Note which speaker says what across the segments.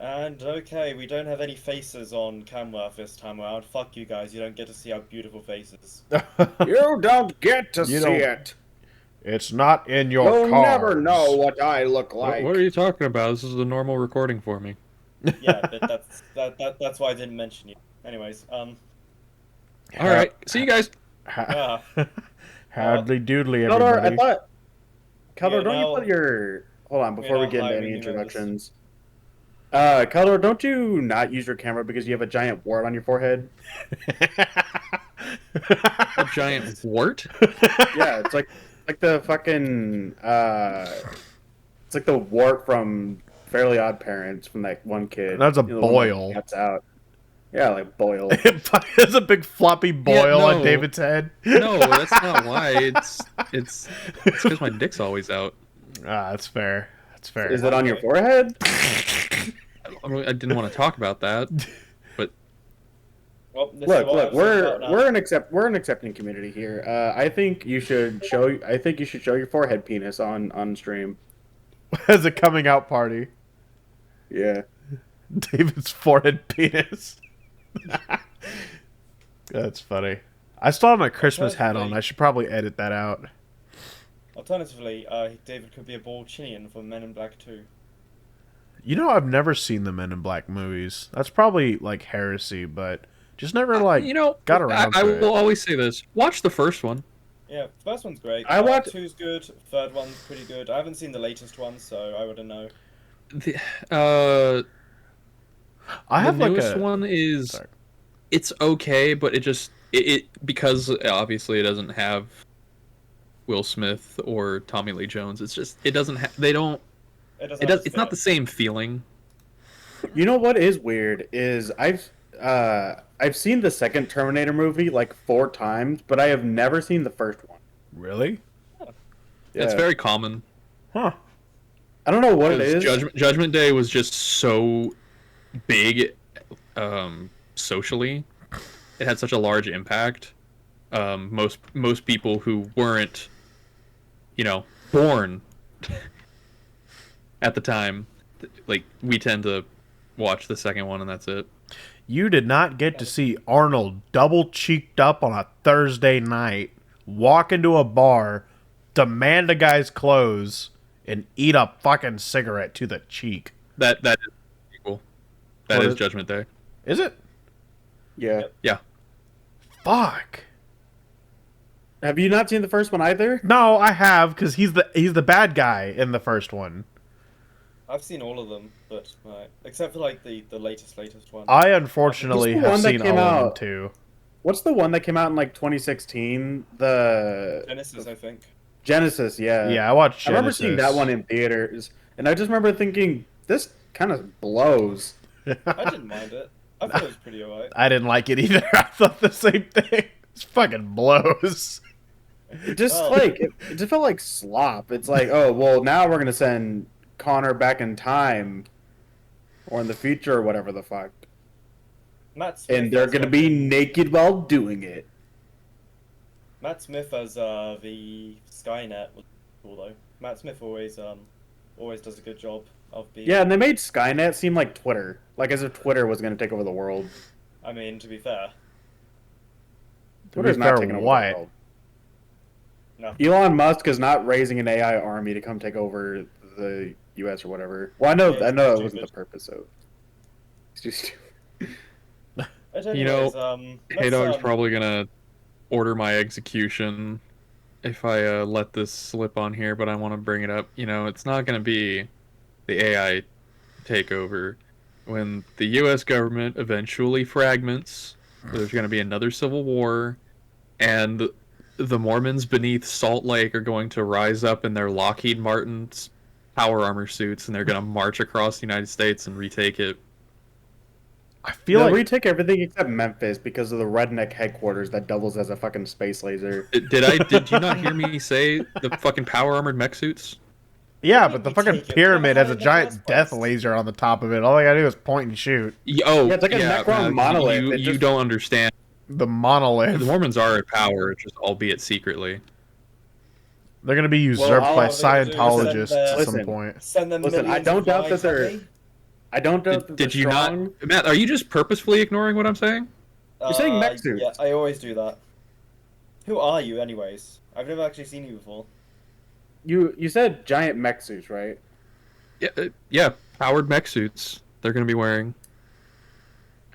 Speaker 1: And okay, we don't have any faces on camera this time around. Fuck you guys, you don't get to see our beautiful faces.
Speaker 2: You don't get to
Speaker 3: You
Speaker 2: see
Speaker 3: don't.
Speaker 2: it.
Speaker 3: It's not in your
Speaker 2: You'll never know
Speaker 3: cards.
Speaker 2: what I look
Speaker 4: What are
Speaker 2: like.
Speaker 4: you talking about? This is a normal recording for me.
Speaker 1: Yeah, but that's why I didn't mention you. Anyways,
Speaker 4: All right, see you guys.
Speaker 1: yeah.
Speaker 3: Howdy doodly,
Speaker 2: Keldor,
Speaker 3: everybody.
Speaker 2: I thought. Keldor,
Speaker 1: Yeah,
Speaker 2: don't you
Speaker 1: now-
Speaker 2: put your. Hold on, before we
Speaker 1: now
Speaker 2: get into
Speaker 1: hiring
Speaker 2: any
Speaker 1: new members.
Speaker 2: introductions. Keldor, don't you not use your camera because you have a giant wart on your forehead?
Speaker 4: A giant wart?
Speaker 2: Yeah, it's like the fucking it's like the wart from Fairly Odd Parents from that one kid.
Speaker 3: That's a
Speaker 2: You know, the one
Speaker 3: boil.
Speaker 2: that gets out. Yeah, like boil.
Speaker 3: There's a big floppy boil on
Speaker 4: no.
Speaker 3: David's head.
Speaker 4: No, that's not why. It's because my dick's always out.
Speaker 3: Ah, that's fair. That's fair.
Speaker 2: Is it on your forehead?
Speaker 4: I didn't want to talk about that, but
Speaker 1: Well, this is
Speaker 2: Look,
Speaker 1: what
Speaker 2: look,
Speaker 1: episode's about now.
Speaker 2: we're an accepting community here. I think you should show your forehead penis on stream.
Speaker 3: As a coming out party,
Speaker 2: Yeah.
Speaker 3: David's forehead penis. That's funny. I still have my Christmas hat on. I should probably edit that out.
Speaker 1: Alternatively, David could be a bald Chilean from Men in Black 2.
Speaker 3: You know, I've never seen the Men in Black movies. That's probably like heresy, but just never like got around
Speaker 4: I
Speaker 3: to it.
Speaker 4: will always say this: watch the first one.
Speaker 1: Yeah, the first one's great.
Speaker 2: I watched-
Speaker 1: Two's good. Third one's pretty good. I haven't seen the latest one, so I wouldn't know.
Speaker 3: I have
Speaker 4: the
Speaker 3: like
Speaker 4: newest
Speaker 3: a
Speaker 4: one is
Speaker 3: Sorry.
Speaker 4: it's okay, but it because obviously it doesn't have Will Smith or Tommy Lee Jones. It's just it doesn't they don't it's not the same feeling.
Speaker 2: You know what is weird is I've seen the second Terminator movie like 4 times, but I have never seen the first one.
Speaker 3: really,
Speaker 4: It's
Speaker 2: Yeah.
Speaker 4: very common.
Speaker 3: huh?
Speaker 2: I don't know what it
Speaker 4: 'Cause
Speaker 2: is.
Speaker 4: Judgment Day was just so big socially. It had such a large impact. Most people who weren't, born at the time, like we tend to watch the second one and that's it.
Speaker 3: You did not get to see Arnold double cheeked up on a Thursday night, walk into a bar, demand a guy's clothes, and eat a fucking cigarette to the cheek.
Speaker 4: That is equal. That
Speaker 3: What
Speaker 4: is
Speaker 3: is-
Speaker 4: Judgment Day.
Speaker 3: Is it?
Speaker 2: Yeah.
Speaker 4: Yeah.
Speaker 3: Fuck.
Speaker 2: Have you not seen the first one either?
Speaker 3: No, I have because he's the bad guy in the first one.
Speaker 1: I've seen all of them, but except for like the latest one.
Speaker 3: I unfortunately
Speaker 2: What's the
Speaker 3: have
Speaker 2: one that
Speaker 3: seen
Speaker 2: came
Speaker 3: all of them
Speaker 2: out?
Speaker 3: too.
Speaker 2: What's the one that came out in like 2016? The
Speaker 1: Genesis, I think.
Speaker 2: Genesis, yeah.
Speaker 3: Yeah, I watched.
Speaker 2: I remember
Speaker 3: Genesis.
Speaker 2: seeing that one in theaters, and I just remember thinking this kind of blows.
Speaker 1: I didn't mind it. I thought it was pretty alright.
Speaker 3: I didn't like it either. I thought the same thing. This fucking blows.
Speaker 2: It just
Speaker 1: Well-
Speaker 2: it just felt like slop. It's like, oh well, now we're gonna send Connor back in time, or in the future, or whatever the fuck,
Speaker 1: Matt Smith
Speaker 2: and they're
Speaker 1: as
Speaker 2: gonna be naked while doing it.
Speaker 1: Matt Smith as the Skynet was cool though. Matt Smith always does a good job of being.
Speaker 2: Yeah, and they made Skynet seem like Twitter, like as if Twitter was gonna take over the world.
Speaker 1: I mean, to be fair,
Speaker 2: Twitter's
Speaker 3: be
Speaker 2: not
Speaker 3: fair,
Speaker 2: taking over
Speaker 3: what?
Speaker 2: the world.
Speaker 1: no.
Speaker 2: Elon Musk is not raising an AI army to come take over the U.S. or whatever. Well, I know
Speaker 1: Yeah,
Speaker 2: that
Speaker 1: stupid.
Speaker 2: wasn't the purpose of. It's just
Speaker 1: Anyways,
Speaker 4: Hey Dog's probably gonna order my execution if I let this slip on here, but I want to bring it up. It's not gonna be the AI takeover. When the U.S. government eventually fragments, there's gonna be another civil war, and the Mormons beneath Salt Lake are going to rise up in their Lockheed Martin's power armor suits, and they're gonna march across the United States and retake it.
Speaker 3: I feel
Speaker 2: They'll
Speaker 3: like
Speaker 2: retake everything except Memphis because of the redneck headquarters that doubles as a fucking space laser.
Speaker 4: Did you not hear me say the fucking power armored mech suits?
Speaker 3: yeah,
Speaker 1: Why
Speaker 3: but
Speaker 1: did
Speaker 3: the
Speaker 1: we
Speaker 3: fucking
Speaker 1: take it?
Speaker 3: pyramid
Speaker 1: Why
Speaker 3: has a
Speaker 1: in the
Speaker 3: giant
Speaker 1: first
Speaker 3: death
Speaker 1: place?
Speaker 3: laser on the top of it. All I gotta do is point and shoot.
Speaker 4: Oh,
Speaker 2: Yeah, it's like a Necron
Speaker 4: man,
Speaker 2: monolith.
Speaker 4: You,
Speaker 2: It
Speaker 4: you
Speaker 2: just-
Speaker 4: don't understand.
Speaker 3: The monolith.
Speaker 4: The Mormons are at power, just albeit secretly.
Speaker 3: They're gonna be
Speaker 2: Well,
Speaker 3: usurped
Speaker 2: all
Speaker 3: by
Speaker 1: they're gonna do is
Speaker 3: Scientologists
Speaker 1: send
Speaker 3: at some
Speaker 2: listen.
Speaker 3: point.
Speaker 1: Send them
Speaker 2: Listen, I
Speaker 1: millions
Speaker 2: don't
Speaker 1: of
Speaker 2: doubt that
Speaker 1: lives,
Speaker 2: they're-
Speaker 1: have they?
Speaker 2: I don't know.
Speaker 4: Did you not,
Speaker 2: strong.
Speaker 4: Matt? Are you just purposefully ignoring what I'm saying?
Speaker 2: You're saying mech suits.
Speaker 1: Yeah, I always do that. Who are you, anyways? I've never actually seen you before.
Speaker 2: You said giant mech suits, right?
Speaker 4: Yeah, yeah, powered mech suits. They're gonna be wearing.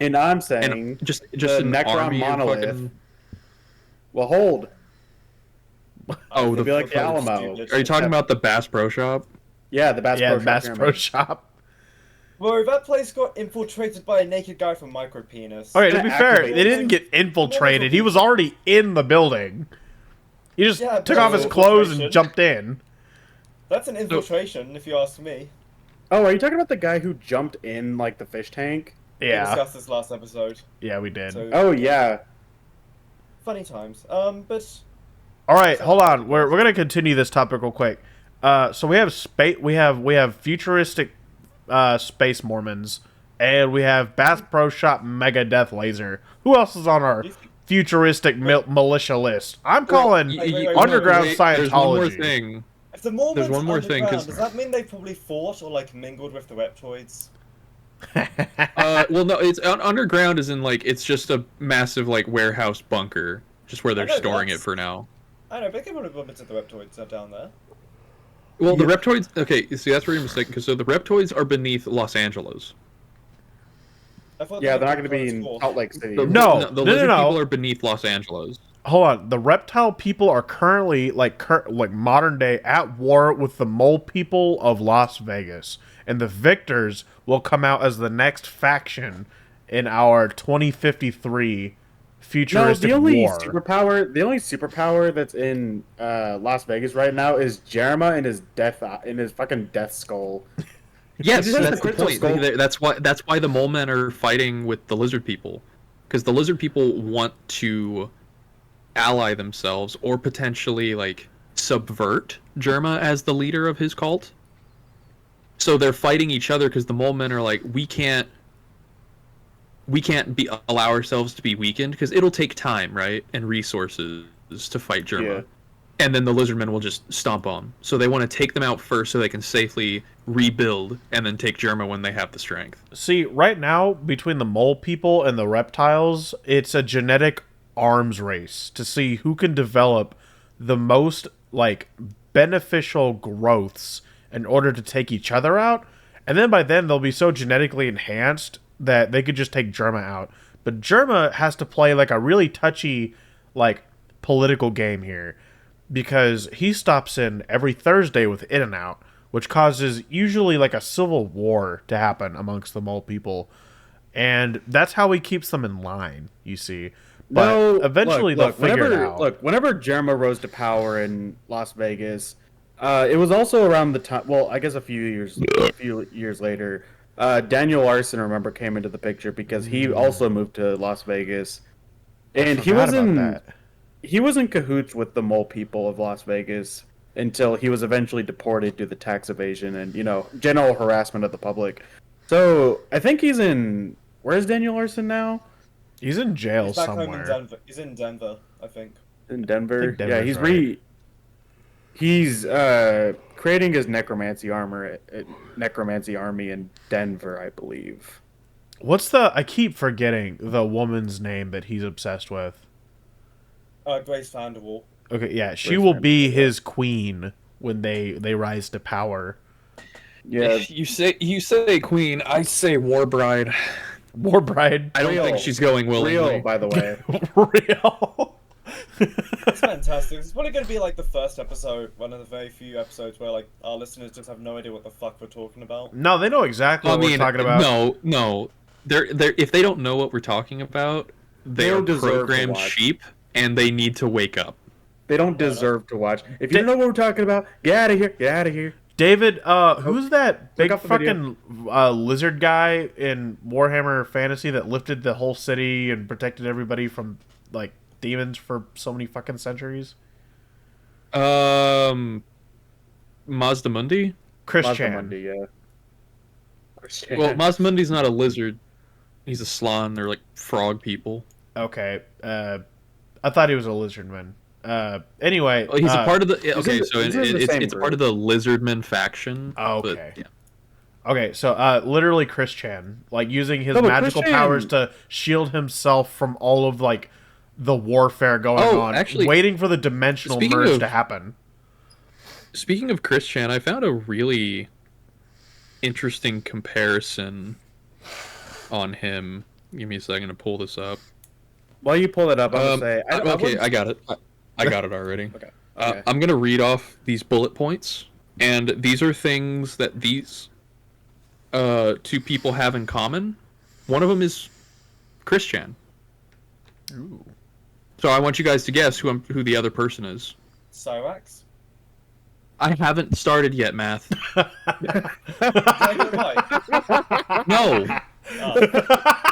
Speaker 2: And I'm saying
Speaker 4: And just
Speaker 2: the
Speaker 4: an
Speaker 2: Necron
Speaker 4: army of
Speaker 2: monolith.
Speaker 4: fucking...
Speaker 2: Well, hold.
Speaker 4: Oh,
Speaker 2: It'd be like the
Speaker 1: fucking
Speaker 2: Alamo.
Speaker 1: stupid.
Speaker 4: Are you talking about the Bass Pro Shop?
Speaker 2: Yeah, the Bass Pro Shop
Speaker 3: Bass
Speaker 2: pyramid.
Speaker 3: Pro Shop.
Speaker 1: Bro, that place got infiltrated by a naked guy from Micropenis.
Speaker 3: Okay, to
Speaker 2: gonna
Speaker 3: be fair,
Speaker 2: activate
Speaker 3: they didn't get infiltrated. He was already in the building. He just
Speaker 1: Yeah,
Speaker 3: took
Speaker 1: but
Speaker 3: off his clothes and
Speaker 1: infiltration.
Speaker 3: jumped in.
Speaker 1: That's an infiltration, if you ask me.
Speaker 2: Oh, are you talking about the guy who jumped in like the fish tank?
Speaker 1: We
Speaker 3: Yeah,
Speaker 1: discussed this last episode.
Speaker 3: yeah, we did.
Speaker 1: So,
Speaker 2: Oh yeah.
Speaker 1: funny times. But
Speaker 3: All right, hold on. We're gonna continue this topic real quick. So we have space. We have futuristic space Mormons, and we have Bass Pro Shop Mega Death Laser. Who else is on our futuristic militia list? I'm calling underground Scientology.
Speaker 4: There's one more thing.
Speaker 1: if the Mormons
Speaker 4: one more thing,
Speaker 1: underground,
Speaker 4: 'cause-
Speaker 1: does that mean they probably fought or like mingled with the reptoids?
Speaker 4: Well, no, it's underground. Is in like it's just a massive like warehouse bunker, just where they're
Speaker 1: I know,
Speaker 4: storing it
Speaker 1: that's-
Speaker 4: for now.
Speaker 1: I don't know, but they probably bump into the reptoids are down there.
Speaker 4: Well, the reptoids. Okay, see that's where you're mistaken. Because so the reptoids are beneath Los Angeles.
Speaker 1: I thought
Speaker 2: Yeah,
Speaker 1: they
Speaker 2: they're not
Speaker 1: were
Speaker 2: going to be in
Speaker 1: forth.
Speaker 2: Salt Lake City.
Speaker 3: No.
Speaker 4: the lizard
Speaker 3: no.
Speaker 4: people are beneath Los Angeles.
Speaker 3: Hold on. The reptile people are currently like modern day at war with the mole people of Las Vegas, and the victors will come out as the next faction in our 2053
Speaker 2: No,
Speaker 3: futuristic
Speaker 2: the only
Speaker 3: war.
Speaker 2: superpower that's in Las Vegas right now is Jerema and his fucking death skull.
Speaker 4: Yes,
Speaker 2: He just has
Speaker 4: that's
Speaker 2: the
Speaker 4: the
Speaker 2: crystal
Speaker 4: point.
Speaker 2: skull.
Speaker 4: That's why the mole men are fighting with the lizard people, because the lizard people want to ally themselves or potentially like subvert Jerma as the leader of his cult. So they're fighting each other because the mole men are like, we can't allow ourselves to be weakened because it'll take time, right, and resources to fight Jerma.
Speaker 2: Yeah.
Speaker 4: And then the lizardmen will just stomp on. So they want to take them out first so they can safely rebuild and then take Jerma when they have the strength.
Speaker 3: See, right now, between the mole people and the reptiles, it's a genetic arms race to see who can develop the most, like, beneficial growths in order to take each other out. And then by then, they'll be so genetically enhanced that they could just take Jerma out. But Jerma has to play, like, a really touchy, like, political game here, because he stops in every Thursday with In-N-Out, which causes usually like a civil war to happen amongst the mole people, and that's how he keeps them in line, you see. But
Speaker 2: No,
Speaker 3: eventually they'll figure it out.
Speaker 2: Look, whenever Jerema rose to power in Las Vegas, it was also around the time. Well, I guess a few years later, Daniel Larson, remember, came into the picture because he also moved to Las Vegas, and he
Speaker 3: Forgot
Speaker 2: was
Speaker 3: about
Speaker 2: in
Speaker 3: that.
Speaker 2: he was in cahoots with the mole people of Las Vegas until he was eventually deported due to tax evasion and, general harassment of the public. So I think he's in. Where's Daniel Larson now?
Speaker 3: He's in jail
Speaker 1: He's back home in
Speaker 3: somewhere.
Speaker 1: Denver. He's in Denver, I think.
Speaker 2: In Denver.
Speaker 3: I think
Speaker 2: Yeah,
Speaker 3: Denver's
Speaker 2: he's
Speaker 3: right.
Speaker 2: he's creating his necromancy army in Denver, I believe.
Speaker 3: What's I keep forgetting the woman's name that he's obsessed with.
Speaker 1: Grace Vanderwall.
Speaker 3: Okay, yeah, she
Speaker 2: Grace
Speaker 3: will
Speaker 2: Vanderbilt,
Speaker 3: be
Speaker 2: yeah.
Speaker 3: his queen when they rise to power.
Speaker 2: Yeah,
Speaker 4: You say queen, I say war bride.
Speaker 3: War bride.
Speaker 4: I don't
Speaker 2: Real.
Speaker 4: think she's going willingly.
Speaker 2: real, by the way.
Speaker 3: Real.
Speaker 1: It's fantastic. It's probably going to be like the first episode, one of the very few episodes where like our listeners just have no idea what the fuck we're talking about.
Speaker 3: No, they know exactly what we're talking about.
Speaker 4: No. They're if they don't know what we're talking about, they
Speaker 2: They
Speaker 4: are
Speaker 2: don't deserve to
Speaker 4: programmed
Speaker 2: watch.
Speaker 4: sheep, and they need to wake up.
Speaker 2: They don't deserve to watch. If you don't know what we're talking about, get out of here. Get out of here.
Speaker 3: David, who's that big
Speaker 2: up the video.
Speaker 3: fucking lizard guy in Warhammer Fantasy that lifted the whole city and protected everybody from like demons for so many fucking centuries?
Speaker 4: Mazda Mundi?
Speaker 3: Christian.
Speaker 2: Mazdamundi, yeah.
Speaker 4: Well, Mazda Mundi's not a lizard. He's a slan. They're like frog people.
Speaker 3: Okay. I thought he was a lizardman. Anyway,
Speaker 4: Well, he's a part of the. Okay,
Speaker 2: in the-
Speaker 4: so
Speaker 2: he's in the same
Speaker 4: it's a part of the Lizardmen faction.
Speaker 3: Oh, okay.
Speaker 4: But, yeah.
Speaker 3: Okay, so literally Chris Chan, like using his
Speaker 2: No, but
Speaker 3: magical
Speaker 2: Chris Chan-
Speaker 3: powers to shield himself from all of like the warfare going on,
Speaker 4: actually,
Speaker 3: waiting for the dimensional
Speaker 4: speaking
Speaker 3: merge
Speaker 4: of-
Speaker 3: to happen.
Speaker 4: Speaking of Chris Chan, I found a really interesting comparison on him. Give me a second to pull this up.
Speaker 2: While you pull it up, I'm gonna say.
Speaker 4: Okay, I got it. I got it already.
Speaker 2: Okay. Okay.
Speaker 4: I'm gonna read off these bullet points, and these are things that these two people have in common. One of them is Chris Chan.
Speaker 3: Ooh.
Speaker 4: So I want you guys to guess who the other person is.
Speaker 1: Cyrax?
Speaker 4: I haven't started yet, Math.
Speaker 1: Did I get it right?
Speaker 4: No,
Speaker 1: Oh.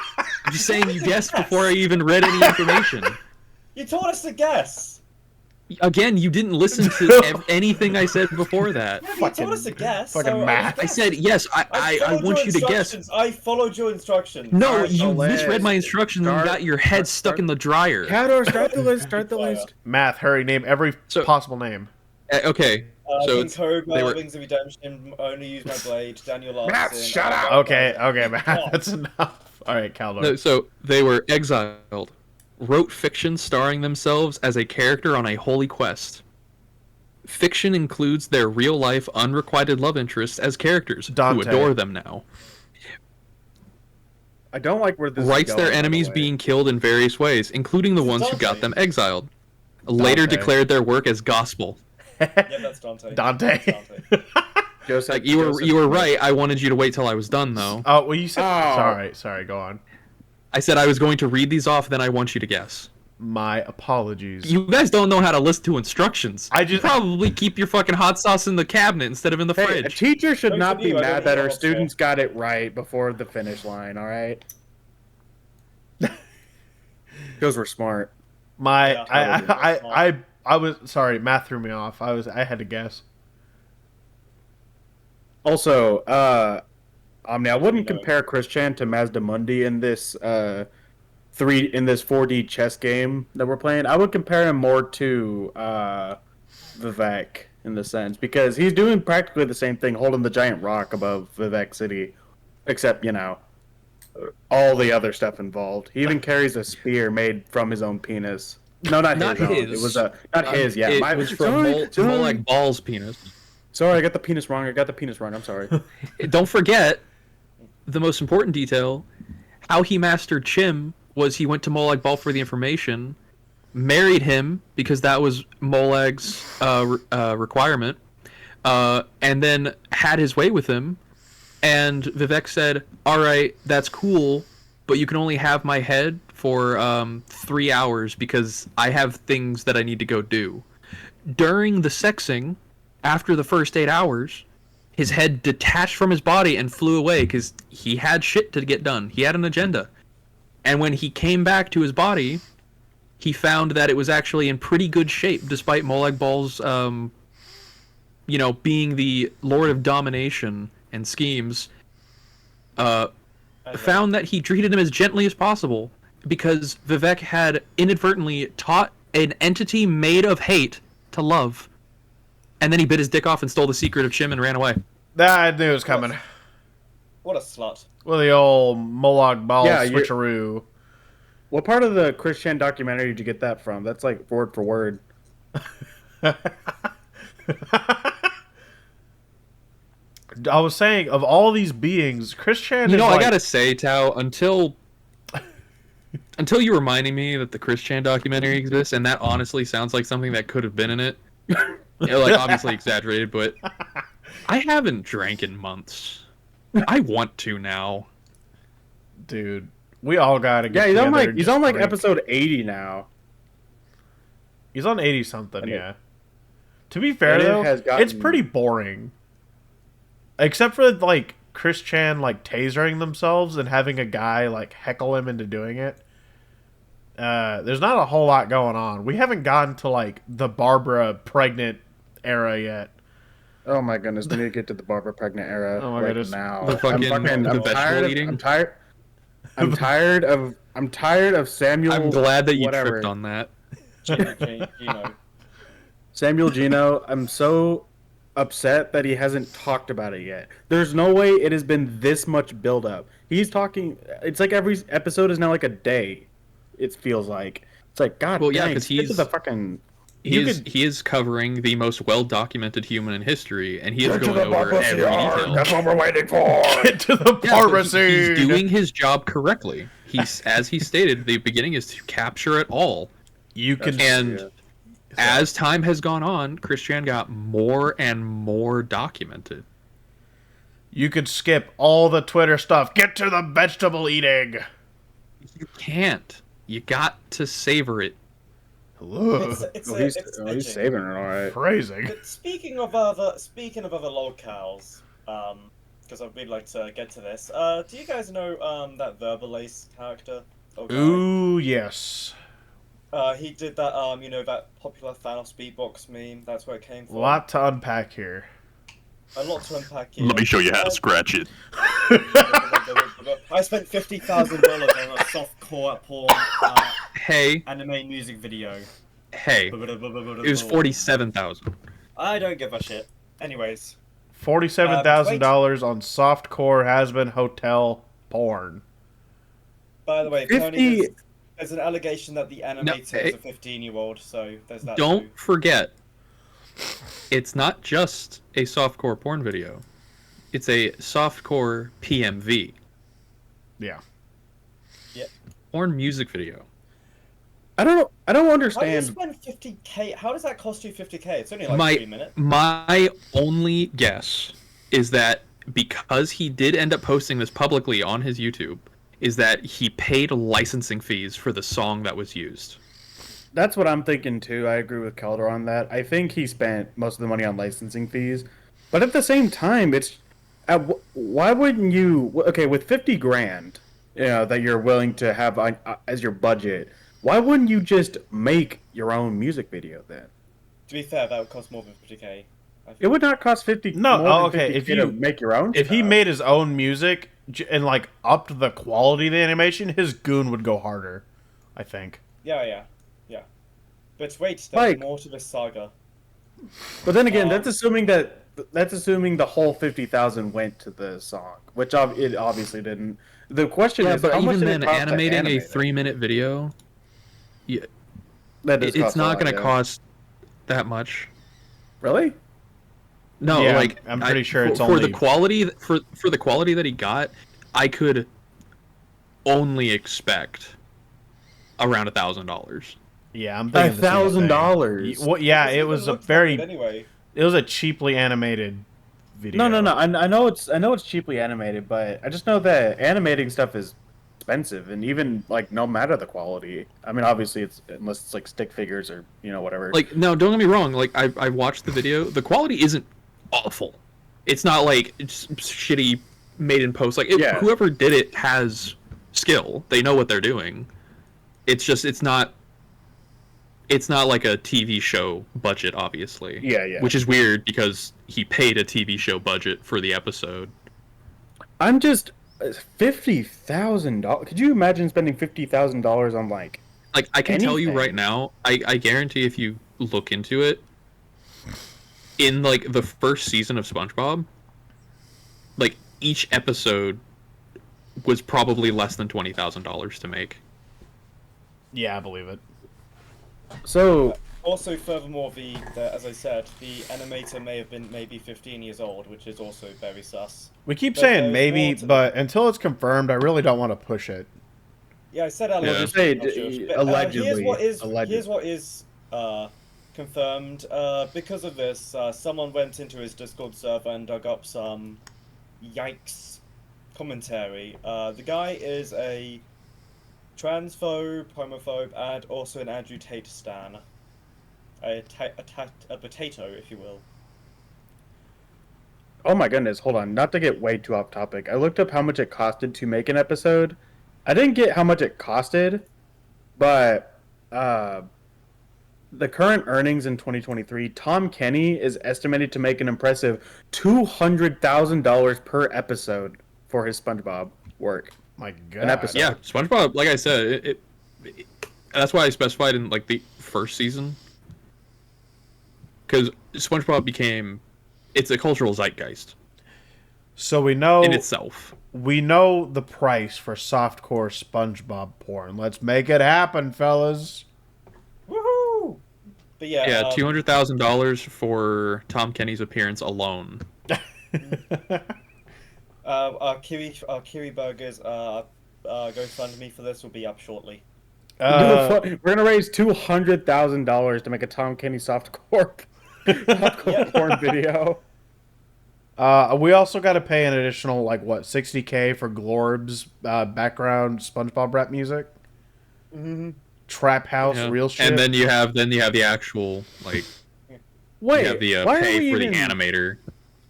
Speaker 4: I'm just saying you guessed before I even read any information.
Speaker 1: You told us to guess!
Speaker 4: Again, you didn't listen to anything I said before that.
Speaker 1: Yeah, you told us to guess.
Speaker 3: fucking
Speaker 1: so
Speaker 3: math.
Speaker 4: I
Speaker 1: guessed.
Speaker 4: said yes. I
Speaker 1: followed
Speaker 4: want
Speaker 1: your
Speaker 4: you to guess.
Speaker 1: instructions. I followed your instructions.
Speaker 4: No,
Speaker 2: Start the
Speaker 4: you
Speaker 2: list.
Speaker 4: misread my instructions and
Speaker 2: Start-
Speaker 4: got your head stuck in the dryer.
Speaker 2: Cador, start the list. Start the list.
Speaker 3: Math, hurry, name every
Speaker 4: So-
Speaker 3: possible name.
Speaker 4: Okay, so
Speaker 1: King
Speaker 4: it's,
Speaker 1: Cobra,
Speaker 4: they were-
Speaker 1: Wings of Redemption, Only Use My Blade, Daniel Larson.
Speaker 2: Matt, shut up!
Speaker 3: Okay, Math, that's enough. All right, Caldor.
Speaker 4: no, so they were exiled, wrote fiction starring themselves as a character on a holy quest. Fiction includes their real-life unrequited love interests as characters
Speaker 3: Dante.
Speaker 4: who adore them now.
Speaker 2: I don't like where this
Speaker 4: Writes
Speaker 2: is
Speaker 4: their
Speaker 2: going, by the
Speaker 4: enemies
Speaker 2: way.
Speaker 4: being killed in various ways, including the
Speaker 1: This is
Speaker 4: ones who got
Speaker 1: Dante.
Speaker 4: them exiled. Later
Speaker 2: Dante.
Speaker 4: declared their work as gospel.
Speaker 1: Yeah, that's Dante.
Speaker 3: Dante.
Speaker 1: That's Dante.
Speaker 2: Joseph,
Speaker 4: Like you
Speaker 2: Joseph
Speaker 4: were
Speaker 2: Smith.
Speaker 4: right. I wanted you to wait till I was done, though.
Speaker 3: Oh, well, you said.
Speaker 2: Oh.
Speaker 3: Sorry, go on.
Speaker 4: I said I was going to read these off, then I want you to guess.
Speaker 3: My apologies.
Speaker 4: You guys don't know how to listen to instructions.
Speaker 3: I just-
Speaker 4: probably keep your fucking hot sauce in the cabinet instead of in the
Speaker 2: Hey, a
Speaker 4: fridge.
Speaker 2: teacher should
Speaker 1: Don't
Speaker 2: not
Speaker 1: you
Speaker 2: be
Speaker 1: do, I
Speaker 2: mad
Speaker 1: don't
Speaker 2: that
Speaker 1: know
Speaker 2: her
Speaker 1: also.
Speaker 2: students got it right before the finish line. All right. Because we're smart.
Speaker 3: My
Speaker 1: Yeah,
Speaker 3: I was sorry. Math threw me off. I had to guess.
Speaker 2: Also, Omni, I wouldn't
Speaker 1: know.
Speaker 2: compare Chris Chan to Mazdamundi in this 4D chess game that we're playing. I would compare him more to Vivek in the sense because he's doing practically the same thing, holding the giant rock above Vivek City, except all the other stuff involved. He even carries a spear made from his own penis. No, not
Speaker 4: Not
Speaker 2: his. Own.
Speaker 4: his.
Speaker 2: It was not his. Yeah,
Speaker 4: it
Speaker 2: my
Speaker 4: was from
Speaker 2: sorry,
Speaker 4: Molag Ball's penis.
Speaker 2: Sorry, I got the penis wrong. I'm sorry.
Speaker 4: Don't forget the most important detail: how he mastered Chim was he went to Molag Ball for the information, married him because that was Molag's requirement, and then had his way with him. And Vivek said, "All right, that's cool, but you can only have my head for 3 hours because I have things that I need to go do." During the sexing, after the first 8 hours, his head detached from his body and flew away because he had shit to get done. He had an agenda. And when he came back to his body, he found that it was actually in pretty good shape, despite Molag Bal's, being the Lord of Domination and schemes. Found that he treated him as gently as possible because Vivek had inadvertently taught an entity made of hate to love. And then he bit his dick off and stole the secret of Chim and ran away.
Speaker 3: That I knew it was coming.
Speaker 1: What a slut.
Speaker 3: Well, the old Molag Ball
Speaker 2: Yeah, you-
Speaker 3: switcheroo.
Speaker 2: What part of the Chris Chan documentary did you get that from? That's like word for word.
Speaker 3: I was saying, of all these beings, Chris Chan
Speaker 4: You
Speaker 3: is
Speaker 4: know,
Speaker 3: like,
Speaker 4: I gotta say, Tao, until you reminding me that the Chris Chan documentary exists, and that honestly sounds like something that could have been in it. Obviously exaggerated, but I haven't drank in months. I want to now.
Speaker 3: dude, we all gotta get
Speaker 2: Yeah, he's on
Speaker 3: together
Speaker 2: like
Speaker 3: and
Speaker 2: he's
Speaker 3: just
Speaker 2: on like
Speaker 3: drink.
Speaker 2: episode 80 now.
Speaker 3: He's on 80 something,
Speaker 2: And it-
Speaker 3: yeah. To be fair
Speaker 2: and it
Speaker 3: though,
Speaker 2: has gotten-
Speaker 3: it's pretty boring. Except for like Chris Chan like tasering themselves and having a guy like heckle him into doing it. There's not a whole lot going on. We haven't gotten to like the Barbara pregnant era yet.
Speaker 2: Oh my goodness, we need to get to the Barbara pregnant era
Speaker 3: Oh my
Speaker 2: right
Speaker 3: goodness.
Speaker 2: now.
Speaker 4: The fucking- the
Speaker 2: I'm
Speaker 4: vegetable
Speaker 2: tired.
Speaker 4: eating?
Speaker 2: I'm tired of Samuel.
Speaker 4: I'm glad that you
Speaker 2: whatever.
Speaker 4: tripped on that.
Speaker 1: Gino.
Speaker 2: Samuel Gino. I'm so upset that he hasn't talked about it yet. There's no way it has been this much build up. He's talking. It's like every episode is now like a day. It feels like it's like God.
Speaker 4: Well, yeah,
Speaker 2: dang,
Speaker 4: because
Speaker 2: stick to
Speaker 4: he's
Speaker 2: the fucking.
Speaker 4: he is covering the most well documented human in history, and he is going over every detail.
Speaker 2: That's what we're waiting for.
Speaker 3: Get to the
Speaker 4: Yeah, but
Speaker 3: pharmacy.
Speaker 4: he's doing his job correctly. He's, as he stated, the beginning is to capture it all.
Speaker 3: You can
Speaker 4: And as time has gone on, Christian got more and more documented.
Speaker 3: you could skip all the Twitter stuff. Get to the vegetable eating.
Speaker 4: You can't. You got to savor it.
Speaker 3: Ugh,
Speaker 2: He's
Speaker 1: edging.
Speaker 2: saving it all right.
Speaker 3: phrasing.
Speaker 1: But speaking of other locales, because I'd really like to get to this. Do you guys know that Verbalace character? Oh, guy?
Speaker 3: Ooh, yes.
Speaker 1: He did that that popular Thanos beatbox meme. That's where it came
Speaker 3: A
Speaker 1: from.
Speaker 3: lot to unpack here.
Speaker 1: A lot to unpack here.
Speaker 4: Let me show you how to scratch it.
Speaker 1: I spent $50,000 on a softcore porn
Speaker 4: Hey,
Speaker 1: anime music video.
Speaker 4: hey. It was 47,000.
Speaker 1: I don't give a shit. Anyways,
Speaker 3: $47,000 on softcore has-been hotel porn.
Speaker 1: by the way,
Speaker 2: 50
Speaker 1: Tony, there's an allegation that the animator
Speaker 4: hey.
Speaker 1: is a 15-year-old, so there's that.
Speaker 4: Don't
Speaker 1: too.
Speaker 4: forget, it's not just a softcore porn video. It's a softcore PMV.
Speaker 3: Yeah.
Speaker 4: Porn music video.
Speaker 2: I don't
Speaker 1: How do you
Speaker 2: understand.
Speaker 1: spend 50k? How does that cost you 50k? It's only like 3 minutes.
Speaker 4: My only guess is that because he did end up posting this publicly on his YouTube, is that he paid licensing fees for the song that was used.
Speaker 2: That's what I'm thinking too. I agree with Calder on that. I think he spent most of the money on licensing fees, but at the same time, it's why wouldn't you? Okay, with 50 grand, that you're willing to have as your budget, why wouldn't you just make your own music video then?
Speaker 1: To be fair, that would cost more than 50k. I
Speaker 2: It
Speaker 1: think.
Speaker 2: would not cost 50.
Speaker 3: No,
Speaker 2: more than
Speaker 3: okay,
Speaker 2: 50K
Speaker 3: if you-
Speaker 2: to make your own,
Speaker 3: If he
Speaker 2: stuff.
Speaker 3: made his own music and like upped the quality of the animation, his goon would go harder. I think.
Speaker 1: Yeah. But wait, there's
Speaker 2: Like-
Speaker 1: more to this saga.
Speaker 2: But then again,
Speaker 1: Um,
Speaker 2: that's assuming the whole 50,000 went to the song, which it obviously didn't. The question
Speaker 4: Yeah,
Speaker 2: is,
Speaker 4: but
Speaker 2: how much
Speaker 4: even
Speaker 2: did it
Speaker 4: then,
Speaker 2: cost to
Speaker 4: animating a
Speaker 2: animate it?
Speaker 4: 3-minute video,
Speaker 2: That does
Speaker 4: it's
Speaker 2: cost a
Speaker 4: not
Speaker 2: lot,
Speaker 4: going to
Speaker 2: yeah.
Speaker 4: cost that much.
Speaker 2: Really?
Speaker 4: No,
Speaker 3: Yeah,
Speaker 4: like
Speaker 3: I'm pretty sure it's
Speaker 4: for
Speaker 3: only-
Speaker 4: the quality for the quality that he got, I could only expect around $1,000.
Speaker 3: Yeah, I'm thinking the same thing.
Speaker 2: $1,000.
Speaker 3: Well, yeah,
Speaker 1: Doesn't
Speaker 3: it
Speaker 1: even
Speaker 3: was a
Speaker 1: look that
Speaker 3: very.
Speaker 1: good anyway.
Speaker 3: It was a cheaply animated video.
Speaker 2: No. I know it's cheaply animated, but I just know that animating stuff is expensive, and even like no matter the quality. I mean, obviously it's unless it's like stick figures or whatever.
Speaker 4: Like, no, don't get me wrong. Like, I watched the video. The quality isn't awful. It's not like it's shitty made in post. Like,
Speaker 2: Yeah.
Speaker 4: whoever did it has skill. They know what they're doing. It's just it's not like a TV show budget, obviously.
Speaker 2: Yeah.
Speaker 4: Which is weird because he paid a TV show budget for the episode.
Speaker 2: I'm just $50,000. Could you imagine spending $50,000 on like?
Speaker 4: Like, I can tell you
Speaker 2: Anything.
Speaker 4: right now, I guarantee if you look into it, in like the first season of SpongeBob, like each episode was probably less than $20,000 to make.
Speaker 3: Yeah, I believe it.
Speaker 2: So
Speaker 1: Also, furthermore, as I said, the animator may have been maybe 15 years old, which is also very sus.
Speaker 3: We keep
Speaker 1: But
Speaker 3: saying
Speaker 1: there's
Speaker 3: maybe,
Speaker 1: more to
Speaker 3: but until it's confirmed, I really don't want to push it.
Speaker 1: Yeah, I said
Speaker 4: Yeah.
Speaker 1: allegedly.
Speaker 2: Just say,
Speaker 1: not sure. But,
Speaker 2: allegedly,
Speaker 1: Here's what is confirmed. Because of this, someone went into his Discord server and dug up some yikes commentary. The guy is a transphobe, homophobe, and also an Andrew Tate stan. A potato, if you will.
Speaker 2: Oh my goodness, hold on. Not to get way too off topic. I looked up how much it costed to make an episode. I didn't get how much it costed, but the current earnings in 2023, Tom Kenny is estimated to make an impressive $200,000 per episode for his SpongeBob work.
Speaker 3: My God.
Speaker 2: An episode.
Speaker 4: Yeah, SpongeBob, like I said, that's why I specified in like the first season, because SpongeBob became it's a cultural zeitgeist
Speaker 3: So we know
Speaker 4: in itself.
Speaker 3: we know the price for softcore SpongeBob porn. Let's make it happen, fellas.
Speaker 1: Woohoo! But yeah,
Speaker 4: Yeah, $200,000 for Tom Kenny's appearance alone.
Speaker 1: our Kiri Burgers GoFundMe for this will be up shortly.
Speaker 2: We're gonna raise $200,000 to make a Tom Kenny softcore porn video.
Speaker 3: We also got to pay an additional like what $60K for Glorb's background SpongeBob rap music.
Speaker 1: Mm-hmm.
Speaker 3: Trap house,
Speaker 4: Yeah.
Speaker 3: real shit.
Speaker 4: And then you have the actual like
Speaker 2: Wait,
Speaker 4: you have the
Speaker 2: why are
Speaker 4: pay
Speaker 2: we
Speaker 4: for
Speaker 2: even...
Speaker 4: the animator.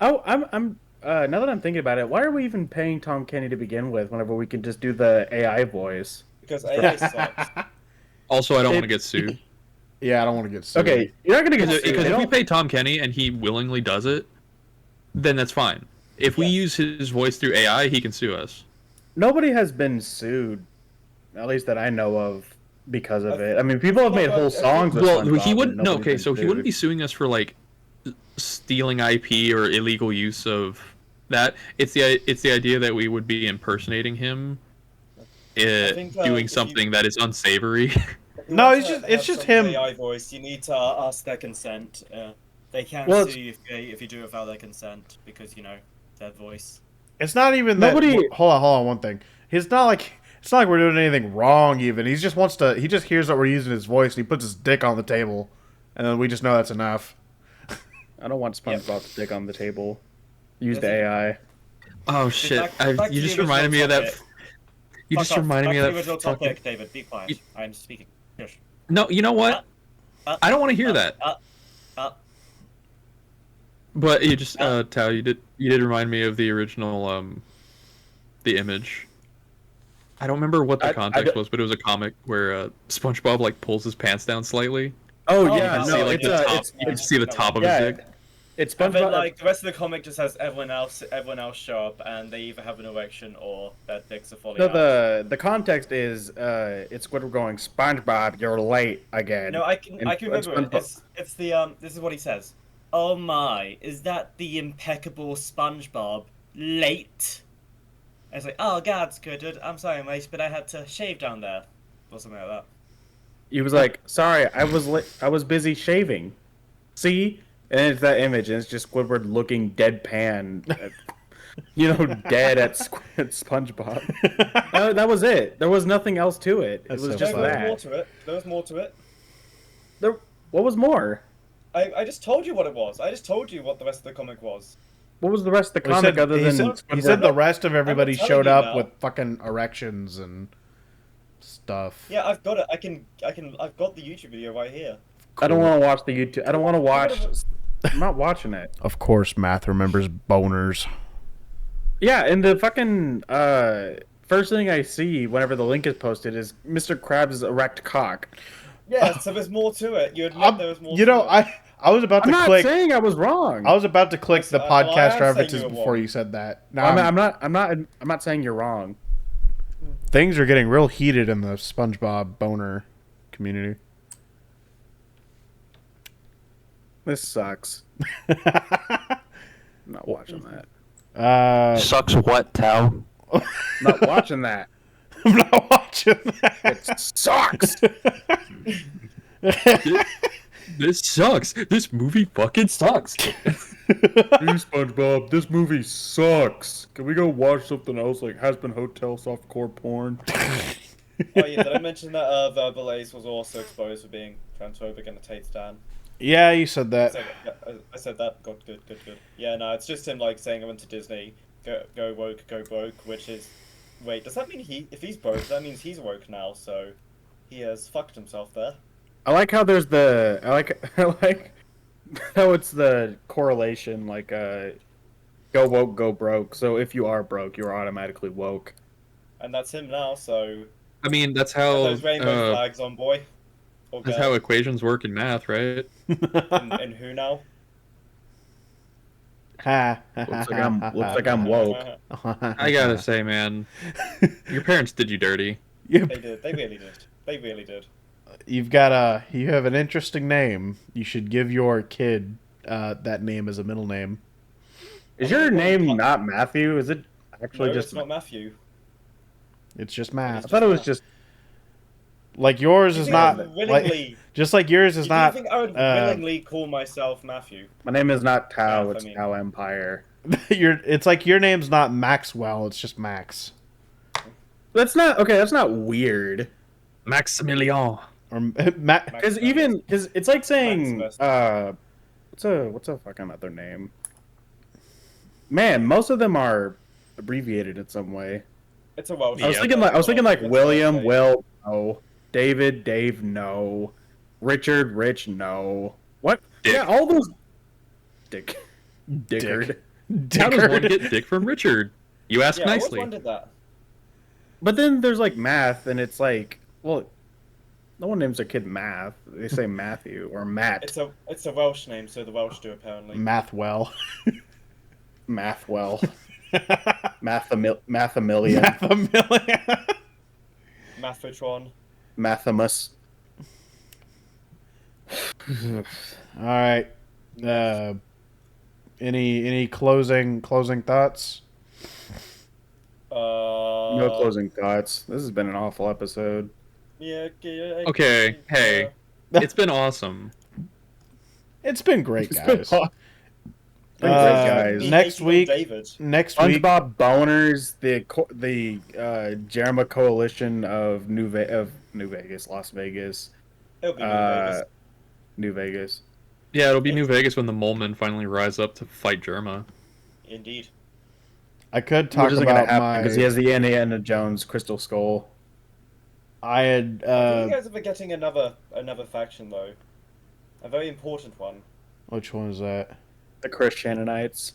Speaker 2: Oh, I'm now that I'm thinking about it, why are we even paying Tom Kenny to begin with? Whenever we can just do the AI voice.
Speaker 1: Because AI sucks.
Speaker 4: Also, I don't want to get sued.
Speaker 3: Yeah, I don't want to get sued.
Speaker 2: Okay, you're not gonna get
Speaker 4: Because
Speaker 2: sued. They
Speaker 4: if we
Speaker 2: don't-
Speaker 4: pay Tom Kenny and he willingly does it, then that's fine. If we
Speaker 1: Yeah.
Speaker 4: use his voice through AI, he can sue us.
Speaker 2: Nobody has been sued, at least that I know of, because of it. I mean, people have made whole songs. With
Speaker 4: Well,
Speaker 2: SpongeBob
Speaker 4: he
Speaker 2: and
Speaker 4: wouldn't. No,
Speaker 2: nobody's
Speaker 4: okay,
Speaker 2: been
Speaker 4: so he
Speaker 2: sued.
Speaker 4: wouldn't be suing us for like stealing IP or illegal use of that. It's the idea that we would be impersonating him,
Speaker 1: think, if
Speaker 4: doing
Speaker 1: you-
Speaker 4: something that is unsavory.
Speaker 1: If you
Speaker 3: No,
Speaker 1: want
Speaker 3: it's
Speaker 1: to
Speaker 3: just-
Speaker 1: have
Speaker 3: it's just
Speaker 1: some
Speaker 3: him.
Speaker 1: AI voice. You need to ask their consent. They can't
Speaker 2: Well,
Speaker 1: sue you if you do it without their consent because their voice.
Speaker 3: It's not even that.
Speaker 2: Nobody-
Speaker 3: Hold on, one thing. It's not like we're doing anything wrong. Even he just wants to. He just hears that we're using his voice, and he puts his dick on the table, and then we just know that's enough.
Speaker 2: I don't want SpongeBob's dick on the table. Use the
Speaker 1: Yes,
Speaker 2: AI.
Speaker 4: Oh shit!
Speaker 1: back to
Speaker 4: You
Speaker 1: the
Speaker 4: just reminded me of
Speaker 1: original
Speaker 4: that.
Speaker 1: topic.
Speaker 4: You
Speaker 1: Fuck
Speaker 4: just
Speaker 1: off.
Speaker 4: reminded me
Speaker 1: Back
Speaker 4: of
Speaker 1: to the
Speaker 4: that.
Speaker 1: original
Speaker 4: fucking-
Speaker 1: topic, David. Be quiet.
Speaker 4: You-
Speaker 1: I'm speaking. Shush.
Speaker 4: No, you know what? I don't want to hear that. But you just Tao, you did remind me of the original the image. I don't remember what the
Speaker 2: I
Speaker 4: context
Speaker 2: don't-
Speaker 4: was, but it was a comic where SpongeBob like pulls his pants down slightly.
Speaker 2: Oh,
Speaker 1: Oh,
Speaker 2: yeah,
Speaker 1: no,
Speaker 4: You
Speaker 2: no,
Speaker 4: see like
Speaker 2: it's
Speaker 4: the top.
Speaker 2: it's
Speaker 4: You can see the top of
Speaker 2: yeah,
Speaker 4: his dick.
Speaker 2: it's
Speaker 1: And then
Speaker 2: SpongeBob.
Speaker 1: like the rest of the comic just has everyone else show up and they either have an erection or their dicks are falling
Speaker 2: No,
Speaker 1: out.
Speaker 2: the context is it's Squidward going, SpongeBob, you're late again.
Speaker 1: No, I can
Speaker 2: And
Speaker 1: remember it.
Speaker 2: SpongeBob-
Speaker 1: It's the this is what he says. Oh my, is that the impeccable SpongeBob late? And it's like, oh god, Squidward, I'm sorry, mate, but I had to shave down there, or something like that.
Speaker 2: He was like, sorry, I was busy shaving. See? And it's that image, and it's just Squidward looking deadpan, dead at SpongeBob. That was it. There was nothing else to it.
Speaker 3: That's
Speaker 2: it was
Speaker 3: so
Speaker 2: just
Speaker 1: There was
Speaker 3: funny.
Speaker 1: more
Speaker 2: that.
Speaker 1: to it. There was more to it.
Speaker 2: What was more?
Speaker 1: I just told you what it was. I just told you what the rest of the comic was.
Speaker 2: What was the rest of the
Speaker 3: He
Speaker 2: comic
Speaker 3: said,
Speaker 2: other
Speaker 3: he
Speaker 2: than
Speaker 3: said,
Speaker 2: Squidward?
Speaker 3: he said the rest of everybody
Speaker 1: telling
Speaker 3: showed
Speaker 1: you
Speaker 3: up
Speaker 1: now.
Speaker 3: with fucking erections and stuff.
Speaker 1: Yeah, I've got it. I've got the YouTube video right here.
Speaker 2: I don't want to watch the YouTube. I don't want to watch. I'm not watching it.
Speaker 3: Of course, Math remembers boners.
Speaker 2: Yeah, and the fucking first thing I see whenever the link is posted is Mr. Krabs' erect cock.
Speaker 1: Yeah, so there's more to it. You admit there was more.
Speaker 3: You
Speaker 1: to
Speaker 3: know,
Speaker 1: it.
Speaker 3: I was about
Speaker 2: I'm
Speaker 3: to
Speaker 2: not
Speaker 3: click.
Speaker 2: saying I was wrong.
Speaker 3: I was about to click the
Speaker 1: Well, I am
Speaker 3: podcast
Speaker 1: saying
Speaker 3: references
Speaker 1: you were
Speaker 3: before
Speaker 1: wrong.
Speaker 3: you said that. Now
Speaker 2: I'm not saying you're wrong.
Speaker 3: things are getting real heated in the SpongeBob boner community.
Speaker 2: This sucks. I'm not watching that.
Speaker 5: Sucks what, Tao?
Speaker 2: I'm not watching that.
Speaker 3: I'm not watching that.
Speaker 2: It sucks.
Speaker 4: This sucks. This movie fucking sucks.
Speaker 2: SpongeBob, this movie sucks. Can we go watch something else like Has Been Hotel softcore porn?
Speaker 1: Oh yeah, did I mention that Verbalaze was also exposed for being transphobic and a Tate stan?
Speaker 3: Yeah, you said that.
Speaker 1: I said that. Good. Yeah, no, it's just him like saying I went to Disney, go woke, go broke, which is, wait, does that mean if he's broke, that means he's woke now? So he has fucked himself there.
Speaker 2: I like how there's the I like how it's the correlation like go woke, go broke. So if you are broke, you're automatically woke.
Speaker 1: And that's him now. So
Speaker 4: I mean, that's
Speaker 1: have
Speaker 4: how
Speaker 1: those rainbow flags on, boy. Or
Speaker 4: that's
Speaker 1: girl.
Speaker 4: how equations work in math, right?
Speaker 1: And who now?
Speaker 2: Looks like I'm woke.
Speaker 4: I gotta say, man, your parents did you dirty.
Speaker 1: They did. They really did. They really did.
Speaker 3: You have an interesting name. You should give your kid that name as a middle name.
Speaker 2: Is
Speaker 1: I'm
Speaker 2: your
Speaker 1: gonna
Speaker 2: name
Speaker 1: cut-
Speaker 2: not Matthew? Is it actually
Speaker 1: No,
Speaker 2: just?
Speaker 1: it's not Matthew.
Speaker 3: It's just
Speaker 2: I
Speaker 3: math.
Speaker 2: thought it was just.
Speaker 3: Like yours
Speaker 1: You
Speaker 3: is
Speaker 1: think I
Speaker 3: not
Speaker 1: would willingly?
Speaker 3: like just like yours is
Speaker 1: You
Speaker 3: not.
Speaker 1: think I would
Speaker 3: uh,
Speaker 1: willingly call myself Matthew?
Speaker 2: My name is not Tau.
Speaker 1: Math, I
Speaker 2: It's
Speaker 1: mean.
Speaker 2: Tau Empire.
Speaker 3: It's like your name's not Maxwell. It's just Max
Speaker 2: That's not okay. That's not weird.
Speaker 4: Maximilian.
Speaker 3: or
Speaker 2: Because
Speaker 1: Max
Speaker 2: because it's like saying
Speaker 1: Max
Speaker 2: what's a fucking other name? Man, most of them are abbreviated in some way.
Speaker 1: It's a Welsh.
Speaker 2: I was
Speaker 4: Yeah.
Speaker 2: thinking like
Speaker 1: It's
Speaker 2: William,
Speaker 1: okay.
Speaker 2: Will, no. David, Dave, no. Richard, Rich, no. What?
Speaker 4: Dick.
Speaker 2: Yeah, all those. Dick. Dickard.
Speaker 4: How does one
Speaker 3: Dickard.
Speaker 4: get Dick from Richard? You ask
Speaker 1: Yeah, I always
Speaker 4: nicely.
Speaker 1: wondered that.
Speaker 2: But then there's like math, and it's like, well, no one names their kid Math. They say Matthew or Matt.
Speaker 1: It's a Welsh name, so the Welsh do apparently.
Speaker 3: Mathwell.
Speaker 2: Mathwell. Mathemillion.
Speaker 3: Mathemillion.
Speaker 1: Mathotron.
Speaker 2: Mathimus.
Speaker 3: All right. Any closing thoughts?
Speaker 2: No closing thoughts. This has been an awful episode.
Speaker 1: Yeah.
Speaker 4: Okay, hey. It's been awesome.
Speaker 3: It's been great,
Speaker 2: It's been
Speaker 3: guys.
Speaker 2: aw- been
Speaker 3: Uh,
Speaker 2: great, guys.
Speaker 3: next
Speaker 1: hating on
Speaker 3: week-
Speaker 1: David.
Speaker 3: Next week,
Speaker 2: SpongeBob Boners, the Jerema Coalition of New Vegas, Las Vegas,
Speaker 1: It'll be New Vegas.
Speaker 2: New Vegas.
Speaker 4: Yeah, it'll be New Vegas when the Molemen finally rise up to fight Germa.
Speaker 1: Indeed.
Speaker 3: I could talk
Speaker 2: Which isn't
Speaker 3: about
Speaker 2: gonna happen because he has the Indiana Jones Crystal Skull.
Speaker 3: I had.
Speaker 1: I think you guys are forgetting another faction though. A very important one.
Speaker 3: Which one is that?
Speaker 2: The Christianites.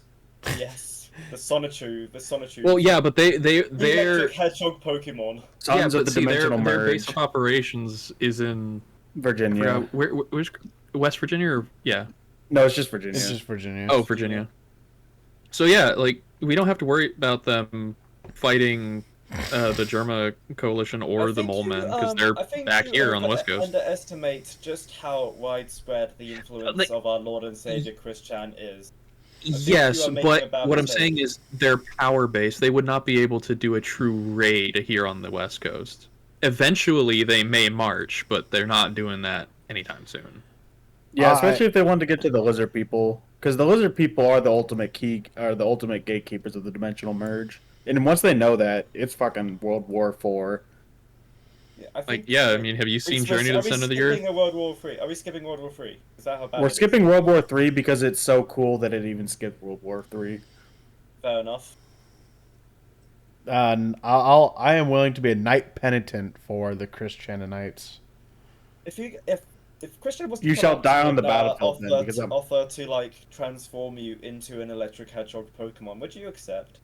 Speaker 1: Yes. The Sonichu.
Speaker 4: Well, yeah, but they're
Speaker 1: The electric hedgehog Pokemon.
Speaker 2: Sons
Speaker 4: yeah,
Speaker 2: of
Speaker 4: but
Speaker 2: the
Speaker 4: see,
Speaker 2: Dimensional
Speaker 4: their
Speaker 2: Merge.
Speaker 4: base of operations is in
Speaker 2: Virginia.
Speaker 4: where's West Virginia or yeah.
Speaker 2: No, it's just Virginia.
Speaker 3: It's just Virginia.
Speaker 4: Oh, Virginia. So yeah, like we don't have to worry about them fighting the Germa coalition or
Speaker 1: I
Speaker 4: the
Speaker 1: think
Speaker 4: Mole Men
Speaker 1: you,
Speaker 4: because they're
Speaker 1: I think
Speaker 4: back
Speaker 1: you
Speaker 4: here on the West Coast.
Speaker 1: Underestimate just how widespread the influence
Speaker 4: Like-
Speaker 1: of our Lord and Savior Christian is. think
Speaker 4: Yes,
Speaker 1: you are making a
Speaker 4: but
Speaker 1: bad
Speaker 4: what I'm
Speaker 1: mistake.
Speaker 4: saying is their power base. They would not be able to do a true raid here on the West Coast. Eventually, they may march, but they're not doing that anytime soon.
Speaker 2: Yeah, especially if they want to get to the lizard people, because the lizard people are the ultimate gatekeepers of the dimensional merge. And once they know that, it's fucking World War IV.
Speaker 1: Yeah, I
Speaker 4: Like,
Speaker 1: think
Speaker 4: yeah, I mean, have you seen Journey to the Center of the Earth?
Speaker 1: Are we skipping World War III? Is that how bad?
Speaker 2: We're
Speaker 1: it is?
Speaker 2: skipping World War III because it's so cool that it even skipped World War III.
Speaker 1: Fair enough.
Speaker 3: I am willing to be a knight penitent for the Christianites.
Speaker 1: If Christian was to
Speaker 2: You
Speaker 1: come
Speaker 2: shall
Speaker 1: up
Speaker 2: die
Speaker 1: to
Speaker 2: on the
Speaker 1: and,
Speaker 2: battlefield then,
Speaker 1: offer,
Speaker 2: because
Speaker 1: to,
Speaker 2: I'm-
Speaker 1: offer to like transform you into an electric hedgehog Pokemon, would you accept?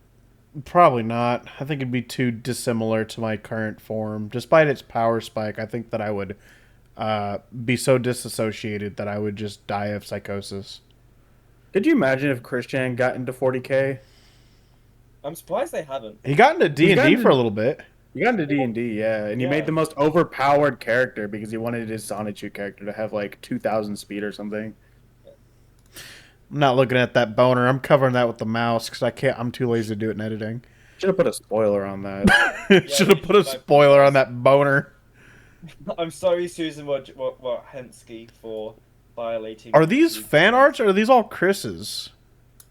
Speaker 3: Probably not. I think it'd be too dissimilar to my current form. Despite its power spike, I think that I would be so disassociated that I would just die of psychosis.
Speaker 2: Could you imagine if Christian got into 40K?
Speaker 1: I'm surprised they haven't.
Speaker 3: He got into D&D
Speaker 2: gotten
Speaker 3: for a little bit.
Speaker 2: You got into D&D, yeah, and you
Speaker 1: Yeah.
Speaker 2: made the most overpowered character because he wanted his Sonichu character to have like 2,000 speed or something.
Speaker 3: I'm not looking at that boner. I'm covering that with the mouse because I can't. I'm too lazy to do it in editing.
Speaker 2: Should have put a spoiler on that.
Speaker 3: Should have put a spoiler on that boner.
Speaker 1: I'm sorry, Susan Hensky, for violating.
Speaker 3: Are these fan arts or are these all Chris's?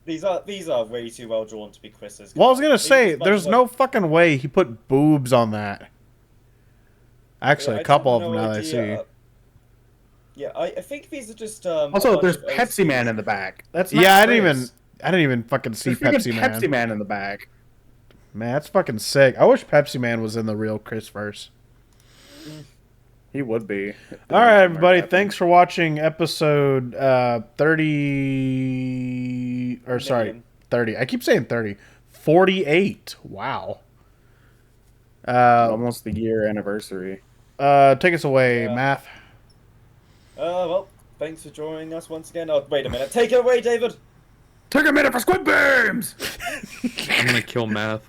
Speaker 1: These are way too well drawn to be Chris's.
Speaker 3: Well, I was gonna
Speaker 1: These
Speaker 3: say,
Speaker 1: are much
Speaker 3: there's
Speaker 1: like-
Speaker 3: no fucking way he put boobs on that. Actually,
Speaker 1: Yeah,
Speaker 3: a couple
Speaker 1: I
Speaker 3: of
Speaker 1: have
Speaker 3: them
Speaker 1: no
Speaker 3: now that I see.
Speaker 1: idea. Yeah, I think these are just.
Speaker 2: Also,
Speaker 1: a
Speaker 2: there's
Speaker 1: bunch of
Speaker 2: Pepsi Man
Speaker 1: OCs.
Speaker 2: in the back. That's not
Speaker 3: Yeah,
Speaker 2: Chris.
Speaker 3: I didn't even fucking see
Speaker 2: There's
Speaker 3: Pepsi
Speaker 2: freaking
Speaker 3: Man.
Speaker 2: Pepsi Man in the back.
Speaker 3: Man, that's fucking sick. I wish Pepsi Man was in the real Chris verse.
Speaker 2: He would be.
Speaker 3: All right, everybody. Thanks for watching episode 30. Or sorry,
Speaker 1: Million.
Speaker 3: 30. I keep saying 30. 48. Wow.
Speaker 2: Almost the year anniversary.
Speaker 3: Take us away,
Speaker 1: Yeah.
Speaker 3: Math.
Speaker 1: Well, thanks for joining us once again. Oh, wait a minute. Take it away, David.
Speaker 2: Take a minute for Squid Games!
Speaker 4: I'm gonna kill Math.